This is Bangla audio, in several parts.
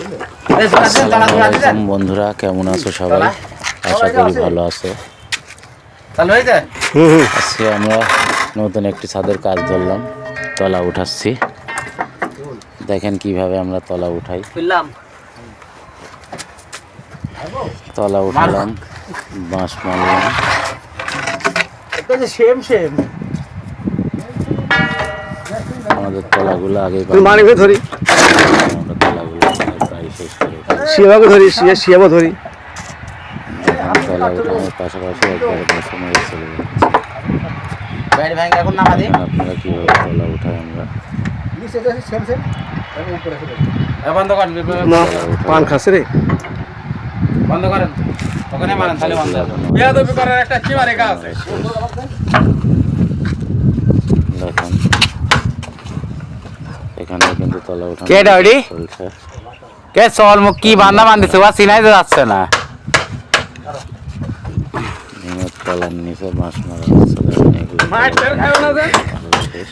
আসসালামু আলাইকুম বন্ধুরা, কেমন আছো সবাই? আশা করি ভালো আছো। আজকে আমরা নতুন একটি ছাদের কাজ ধরলাম, তলা উঠাচ্ছি। দেখেন কিভাবে আমরা তলা উঠাই। তলা উঠালাম, বাঁশ মারলাম। আমাদের তলাগুলো আগে ধরি, আমরা তলাগুলো প্রায় শেষ করে শিয়াবাকে ধরি, শিয়াবা ধরি। তলা উঠানোর পাশাপাশি একবারে বাসা মেরে চলে যাচ্ছে। আপনারা কীভাবে তলা উঠায় আমরা পান খাচ্ছে রে, বন্ধ করেন, ওখানে মারেন, তাহলে বন্ধ হবে। বেয়াদবি করার একটা চিমারে কাজ। দেখেন এখানে কিন্তু তলা উঠানো কেডা ওডি? চলছে। কে চল মুখ কি বান্ধা বান্ধিছে ওয়া চিনাই তো যাচ্ছে না। নিমের তলার নিচে বাঁশ মারা হচ্ছে। দেখেন এগুলো শেষ।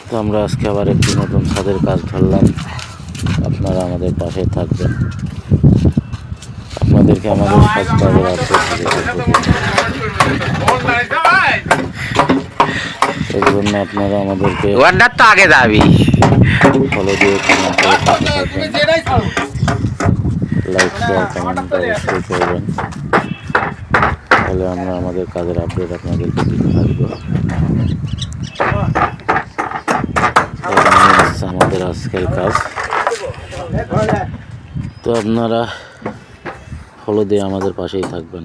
তো আমরা আজকে আবার একটি নতুন ছাদের কাজ ধরলাম। আপনারা আমাদের পাশে থাকবেন, আপনাদেরকে আমাদের সব কাজের এর জন্য আপনারা আমাদেরকে ওয়ান্ডার তো আগে যাবি। ফলো দিয়ে কমেন্ট করে পাশে থাকবেন, লাইক শেয়ার কমেন্ট অবশ্যই করবেন। তাহলে আমরা আমাদের কাজের আপডেট আপনাদেরকে দিতে থাকবো। আমাদের আজকের কাজ তো আপনারা ফলো দিয়ে আমাদের পাশেই থাকবেন।